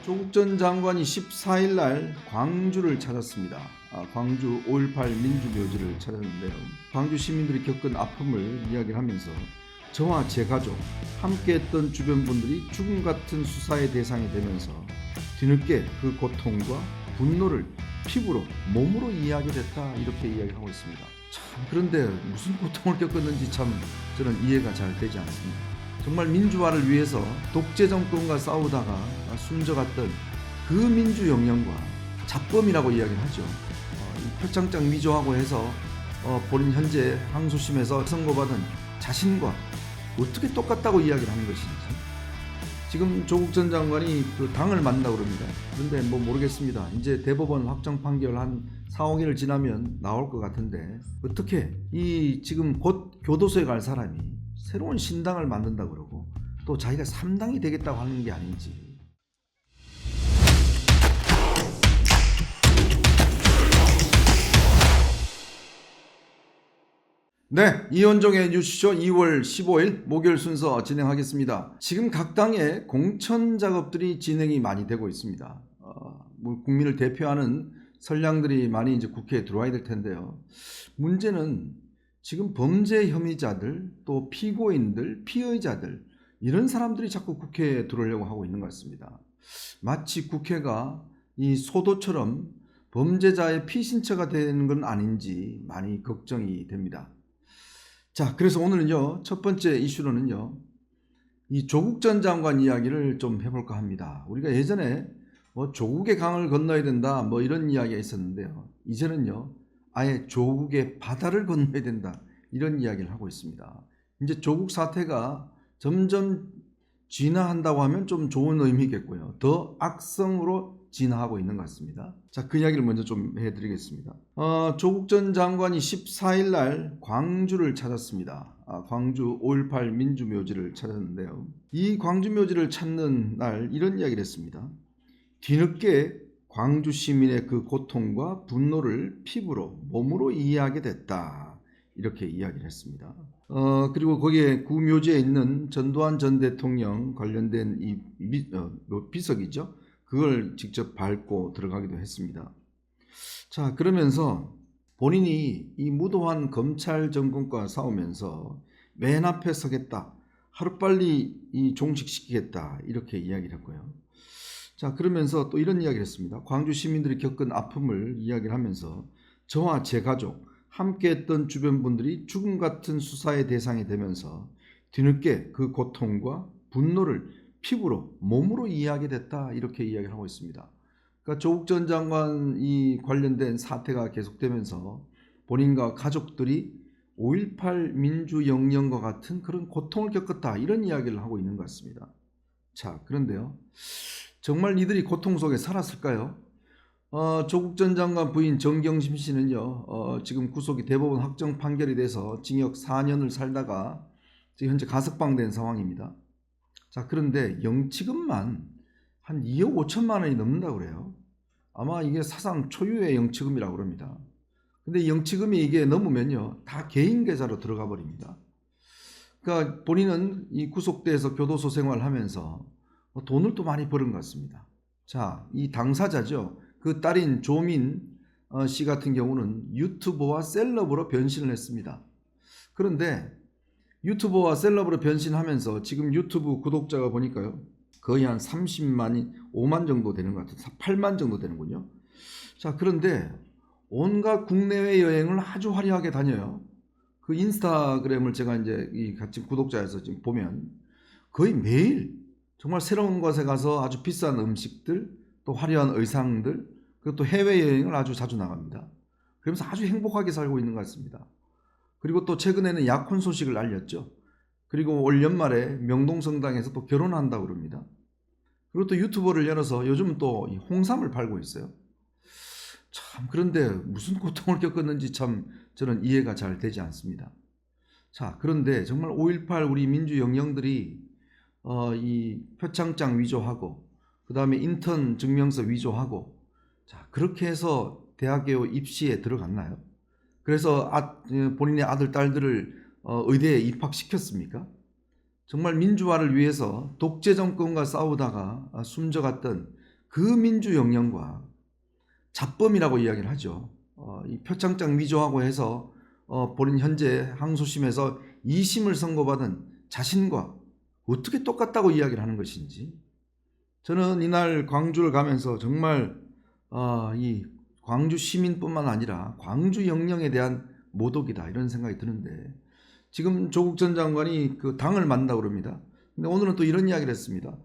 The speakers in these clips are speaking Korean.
조국 전 장관이 14일 날 광주를 찾았습니다. 광주 5.18 민주묘지를 찾았는데요. 광주 시민들이 겪은 아픔을 이야기하면서 저와 제 가족, 함께했던 주변 분들이 죽음 같은 수사의 대상이 되면서 뒤늦게 그 고통과 분노를 피부로, 몸으로 이해하게 됐다, 이렇게 이야기하고 있습니다. 참, 그런데 무슨 고통을 겪었는지 참 저는 이해가 잘 되지 않습니다. 정말 민주화를 위해서 독재 정권과 싸우다가 숨져갔던 그 민주 영령과 잡범이라고 이야기를 하죠. 표창장 위조하고 해서 본인 현재 항소심에서 선고받은 자신과 어떻게 똑같다고 이야기를 하는 것인지. 지금 조국 전 장관이 그 당을 만나고 그럽니다. 그런데 뭐 모르겠습니다. 이제 대법원 확정 판결 한 4, 5일을 지나면 나올 것 같은데 어떻게 이 지금 곧 교도소에 갈 사람이 새로운 신당을 만든다고 그러고 또 자기가 3당이 되겠다고 하는 게 아닌지. 네, 이현종의 뉴스쇼 2월 15일 목요일 순서 진행하겠습니다. 지금 각 당의 공천 작업들이 진행이 많이 되고 있습니다. 국민을 대표하는 선량들이 많이 이제 국회에 들어와야 될 텐데요. 문제는 지금 범죄 혐의자들, 또 피고인들, 피의자들, 이런 사람들이 자꾸 국회에 들어오려고 하고 있는 것 같습니다. 마치 국회가 이 소도처럼 범죄자의 피신처가 되는 건 아닌지 많이 걱정이 됩니다. 자, 그래서 오늘은요, 첫 번째 이슈로는요, 이 조국 전 장관 이야기를 좀 해볼까 합니다. 우리가 예전에 뭐 조국의 강을 건너야 된다, 뭐 이런 이야기가 있었는데요. 이제는요, 아예 조국의 바다를 건너야 된다, 이런 이야기를 하고 있습니다. 이제 조국 사태가 점점 진화한다고 하면 좀 좋은 의미겠고요. 더 악성으로 진화하고 있는 것 같습니다. 자, 그 이야기를 먼저 좀 해드리겠습니다. 조국 전 장관이 14일 날 광주를 찾았습니다. 광주 5.18 민주묘지를 찾았는데요. 이 광주묘지를 찾는 날 이런 이야기를 했습니다. 뒤늦게 광주 시민의 그 고통과 분노를 피부로, 몸으로 이해하게 됐다, 이렇게 이야기를 했습니다. 그리고 거기에 구묘지에 있는 전두환 전 대통령 관련된 이 비석이죠. 그걸 직접 밟고 들어가기도 했습니다. 자, 그러면서 본인이 이 무도한 검찰 정권과 싸우면서 맨 앞에 서겠다, 하루빨리 이 종식시키겠다, 이렇게 이야기를 했고요. 자, 그러면서 또 이런 이야기를 했습니다. 광주 시민들이 겪은 아픔을 이야기를 하면서 저와 제 가족, 함께했던 주변 분들이 죽음 같은 수사의 대상이 되면서 뒤늦게 그 고통과 분노를 피부로, 몸으로 이해하게 됐다, 이렇게 이야기를 하고 있습니다. 그러니까 조국 전 장관이 관련된 사태가 계속되면서 본인과 가족들이 5.18 민주영령과 같은 그런 고통을 겪었다, 이런 이야기를 하고 있는 것 같습니다. 자, 그런데요, 정말 이들이 고통 속에 살았을까요? 조국 전 장관 부인 정경심 씨는요, 지금 구속이 대법원 확정 판결이 돼서 징역 4년을 살다가 지금 현재 가석방된 상황입니다. 자, 그런데 영치금만 한 2억 5천만 원이 넘는다고 그래요. 아마 이게 사상 초유의 영치금이라고 그럽니다. 근데 영치금이 이게 넘으면요, 다 개인 계좌로 들어가 버립니다. 그러니까 본인은 이 구속돼서 교도소 생활하면서 돈을 또 많이 버는 것 같습니다. 자, 이 당사자죠. 그 딸인 조민 씨 같은 경우는 유튜버와 셀럽으로 변신을 했습니다. 그런데 유튜버와 셀럽으로 변신하면서 지금 유튜브 구독자가 보니까요, 거의 한 30만이 5만 정도 되는 것 같아요. 8만 정도 되는군요. 자, 그런데 온갖 국내외 여행을 아주 화려하게 다녀요. 그 인스타그램을 제가 이제 이 같이 구독자에서 지금 보면 거의 매일 정말 새로운 곳에 가서 아주 비싼 음식들, 또 화려한 의상들, 그리고 또 해외여행을 아주 자주 나갑니다. 그러면서 아주 행복하게 살고 있는 것 같습니다. 그리고 또 최근에는 약혼 소식을 알렸죠. 그리고 올 연말에 명동성당에서 또 결혼한다고 그럽니다. 그리고 또 유튜버를 열어서 요즘 또 홍삼을 팔고 있어요. 참, 그런데 무슨 고통을 겪었는지 참 저는 이해가 잘 되지 않습니다. 자, 그런데 정말 5.18 우리 민주 영령들이 이 표창장 위조하고, 그 다음에 인턴 증명서 위조하고, 자, 그렇게 해서 대학에 입시에 들어갔나요? 그래서 본인의 아들, 딸들을 의대에 입학시켰습니까? 정말 민주화를 위해서 독재 정권과 싸우다가 숨져갔던 그 민주 영령과 잡범이라고 이야기를 하죠. 이 표창장 위조하고 해서 본인 현재 항소심에서 2심을 선고받은 자신과 어떻게 똑같다고 이야기를 하는 것인지, 저는 이날 광주를 가면서 정말 이 광주 시민뿐만 아니라 광주 영령에 대한 모독이다 이런 생각이 드는데, 지금 조국 전 장관이 그 당을 만든다고 그럽니다. 근데 오늘은 또 이런 이야기를 했습니다.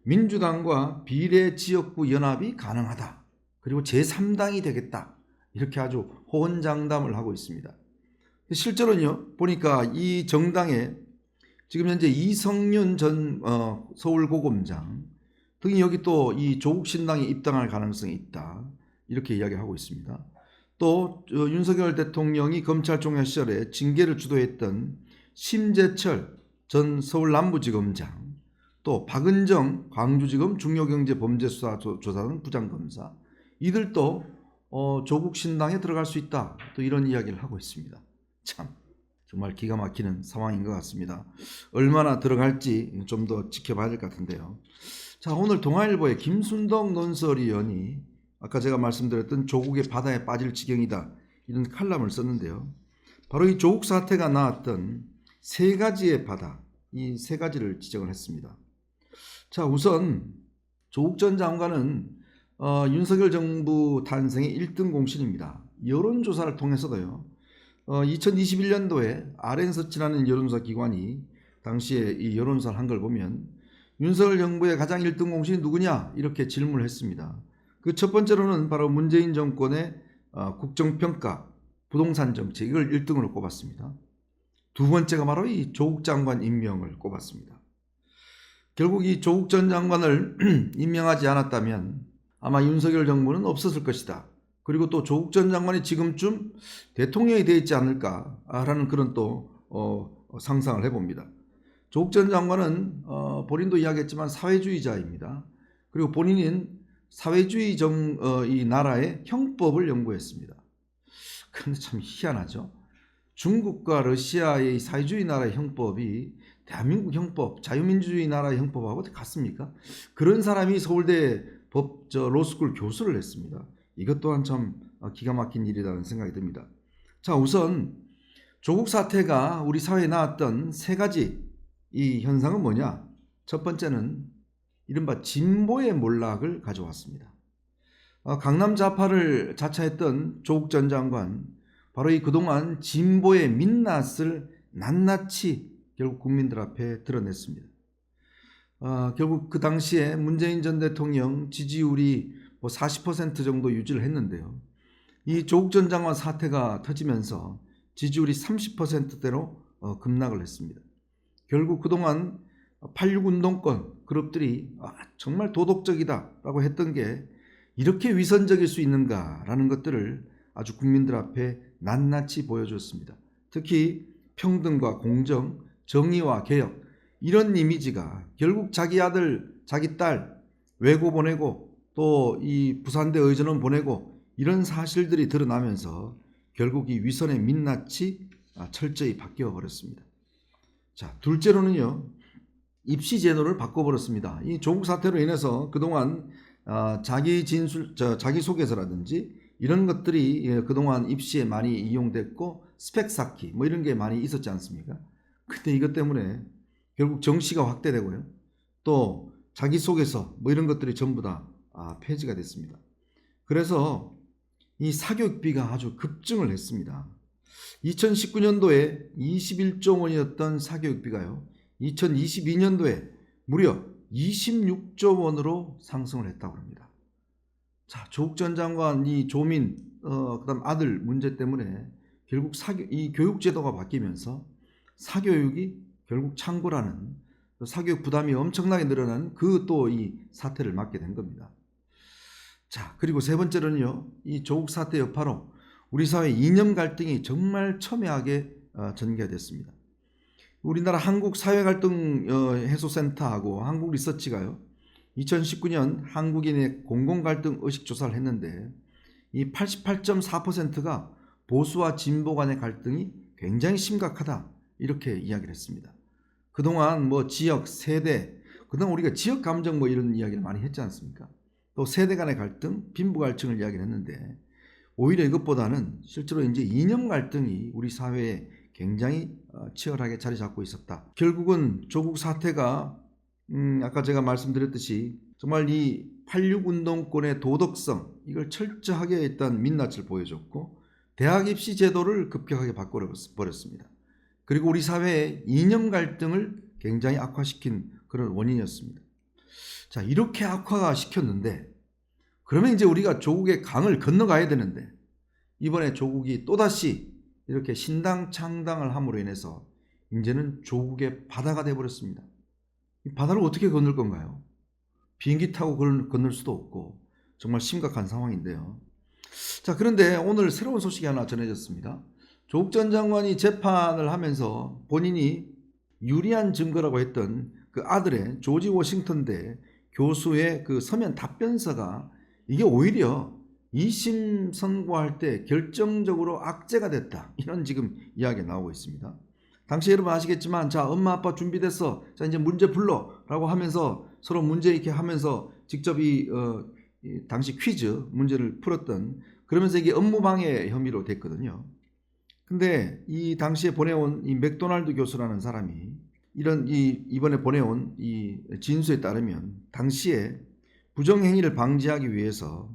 민주당과 비례 지역구 연합이 가능하다. 그리고 제3당이 되겠다. 이렇게 아주 호언장담을 하고 있습니다. 실제로는요, 보니까 이 정당에 지금 현재 이성윤 전 서울고검장 등이 여기 또 이 조국 신당에 입당할 가능성이 있다. 이렇게 이야기하고 있습니다. 또 윤석열 대통령이 검찰총장 시절에 징계를 주도했던 심재철 전 서울 남부지검장, 또 박은정 광주지검 중요경제범죄수사조사단 부장검사, 이들도 조국 신당에 들어갈 수 있다. 또 이런 이야기를 하고 있습니다. 참 정말 기가 막히는 상황인 것 같습니다. 얼마나 들어갈지 좀 더 지켜봐야 될 것 같은데요. 자, 오늘 동아일보의 김순덕 논설위원이 아까 제가 말씀드렸던 조국의 바다에 빠질 지경이다 이런 칼럼을 썼는데요. 바로 이 조국 사태가 낳았던 세 가지의 바다, 이 세 가지를 지적을 했습니다. 자, 우선 조국 전 장관은 윤석열 정부 탄생의 1등 공신입니다. 여론조사를 통해서도요. 2021년도에 RN서치라는 여론조사 기관이 당시에 이 여론조사를 한 걸 보면 윤석열 정부의 가장 1등 공신이 누구냐 이렇게 질문을 했습니다. 그 첫 번째로는 바로 문재인 정권의 국정평가, 부동산 정책 이걸 1등으로 꼽았습니다. 두 번째가 바로 이 조국 장관 임명을 꼽았습니다. 결국 이 조국 전 장관을 임명하지 않았다면 아마 윤석열 정부는 없었을 것이다. 그리고 또 조국 전 장관이 지금쯤 대통령이 되어 있지 않을까라는 그런 또 상상을 해봅니다. 조국 전 장관은 본인도 이야기했지만 사회주의자입니다. 그리고 본인은 사회주의 이 나라의 형법을 연구했습니다. 그런데 참 희한하죠. 중국과 러시아의 사회주의 나라의 형법이 대한민국 형법, 자유민주주의 나라의 형법하고 같습니까? 그런 사람이 서울대 로스쿨 교수를 했습니다. 이것 또한 참 기가 막힌 일이라는 생각이 듭니다. 자, 우선 조국 사태가 우리 사회에 나왔던 세 가지 이 현상은 뭐냐? 첫 번째는 이른바 진보의 몰락을 가져왔습니다. 강남 좌파를 자처했던 조국 전 장관, 바로 이 그동안 진보의 민낯을 낱낱이 결국 국민들 앞에 드러냈습니다. 결국 그 당시에 문재인 전 대통령 지지율이 40% 정도 유지를 했는데요. 이 조국 전 장관 사태가 터지면서 지지율이 30%대로 급락을 했습니다. 결국 그동안 86 운동권 그룹들이 정말 도덕적이다라고 했던 게 이렇게 위선적일 수 있는가라는 것들을 아주 국민들 앞에 낱낱이 보여줬습니다. 특히 평등과 공정, 정의와 개혁 이런 이미지가 결국 자기 아들, 자기 딸 외고 보내고 또 이 부산대 의전원 보내고 이런 사실들이 드러나면서 결국 이 위선의 민낯이 철저히 바뀌어 버렸습니다. 자, 둘째로는요. 입시 제도를 바꿔버렸습니다. 이 조국 사태로 인해서 그동안 자기소개서라든지 이런 것들이 그동안 입시에 많이 이용됐고 스펙 쌓기 뭐 이런 게 많이 있었지 않습니까? 근데 이것 때문에 결국 정시가 확대되고요. 또 자기소개서 뭐 이런 것들이 전부 다 폐지가 됐습니다. 그래서 이 사교육비가 아주 급증을 했습니다. 2019년도에 21조 원이었던 사교육비가요. 2022년도에 무려 26조 원으로 상승을 했다고 합니다. 자, 조국 전 장관 이 조민 그다음 아들 문제 때문에 결국 이 교육 제도가 바뀌면서 사교육이 결국 창고라는 사교육 부담이 엄청나게 늘어나는 그 또 이 사태를 맞게 된 겁니다. 자, 그리고 세 번째로는요. 이 조국 사태 여파로 우리 사회 이념 갈등이 정말 첨예하게 전개됐습니다. 우리나라 한국사회갈등해소센터하고 한국리서치가요. 2019년 한국인의 공공갈등 의식조사를 했는데 이 88.4%가 보수와 진보 간의 갈등이 굉장히 심각하다 이렇게 이야기를 했습니다. 그동안 뭐 지역, 세대, 그동안 우리가 지역 감정 뭐 이런 이야기를 많이 했지 않습니까? 또 세대 간의 갈등, 빈부 갈등을 이야기를 했는데 오히려 이것보다는 실제로 이제 이념 갈등이 우리 사회에 굉장히 치열하게 자리 잡고 있었다. 결국은 조국 사태가 아까 제가 말씀드렸듯이 정말 이 86 운동권의 도덕성 이걸 철저하게 일단 민낯을 보여줬고 대학 입시 제도를 급격하게 바꿔버렸습니다. 그리고 우리 사회의 이념 갈등을 굉장히 악화시킨 그런 원인이었습니다. 자, 이렇게 악화가 시켰는데 그러면 이제 우리가 조국의 강을 건너가야 되는데 이번에 조국이 또다시 이렇게 신당 창당을 함으로 인해서 이제는 조국의 바다가 되어버렸습니다. 이 바다를 어떻게 건널 건가요? 비행기 타고 건널 수도 없고 정말 심각한 상황인데요. 자, 그런데 오늘 새로운 소식이 하나 전해졌습니다. 조국 전 장관이 재판을 하면서 본인이 유리한 증거라고 했던 그 아들의 조지 워싱턴대 교수의 그 서면 답변서가 이게 오히려 2심 선고할 때 결정적으로 악재가 됐다. 이런 지금 이야기가 나오고 있습니다. 당시 여러분 아시겠지만 자 엄마 아빠 준비됐어. 자 이제 문제 불러 라고 하면서 서로 문제 이렇게 하면서 직접 이 당시 퀴즈 문제를 풀었던 그러면서 이게 업무방해 혐의로 됐거든요. 근데 이 당시에 보내온 이 맥도날드 교수라는 사람이 이런 이번에 보내온 이 진술에 따르면 당시에 부정행위를 방지하기 위해서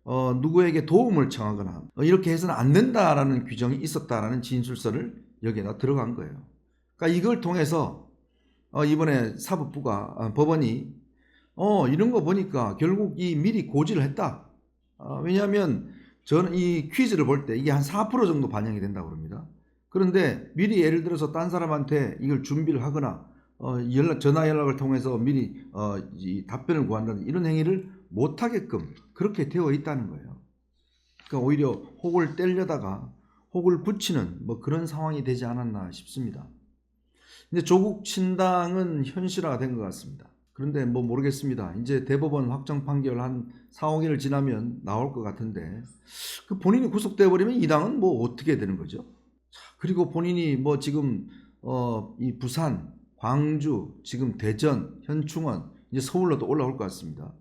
누구에게 도움을 청하거나 이렇게 해서는 안 된다라는 규정이 있었다라는 진술서를 여기에다 들어간 거예요. 그러니까 이걸 통해서 이번에 사법부가 법원이 이런 거 보니까 결국 이 미리 고지를 했다. 왜냐하면 저는 이 퀴즈를 볼 때 이게 한 4% 정도 반영이 된다고 합니다. 그런데 미리 예를 들어서 딴 사람한테 이걸 준비를 하거나 전화 연락을 통해서 미리 이 답변을 구한다는 이런 행위를 못하게끔 그렇게 되어 있다는 거예요. 그러니까 오히려 혹을 떼려다가 혹을 붙이는 뭐 그런 상황이 되지 않았나 싶습니다. 근데 조국 신당은 현실화가 된 것 같습니다. 그런데 뭐 모르겠습니다. 이제 대법원 확정 판결 한 4, 5개월 지나면 나올 것 같은데 그 본인이 구속되어 버리면 이 당은 뭐 어떻게 되는 거죠? 그리고 본인이 뭐 지금 이 부산, 광주, 지금 대전, 현충원, 이제 서울로도 올라올 것 같습니다.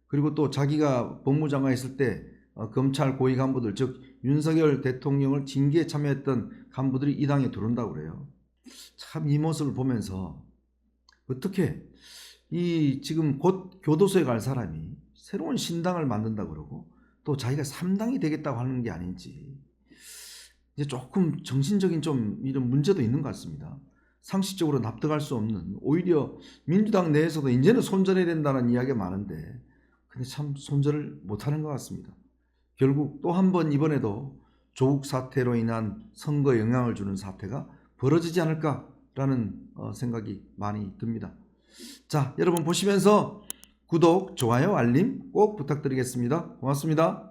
그리고 또 자기가 법무장관 있을 때 검찰 고위 간부들 즉 윤석열 대통령을 징계에 참여했던 간부들이 이 당에 들어온다고 그래요. 참 이 모습을 보면서 어떻게 이 지금 곧 교도소에 갈 사람이 새로운 신당을 만든다 그러고 또 자기가 3당이 되겠다고 하는 게 아닌지 이제 조금 정신적인 좀 이런 문제도 있는 것 같습니다. 상식적으로 납득할 수 없는 오히려 민주당 내에서도 이제는 손절해야 된다는 이야기가 많은데 근데 참 손절을 못하는 것 같습니다. 결국 또 한 번 이번에도 조국 사태로 인한 선거에 영향을 주는 사태가 벌어지지 않을까라는 생각이 많이 듭니다. 자, 여러분 보시면서 구독, 좋아요, 알림 꼭 부탁드리겠습니다. 고맙습니다.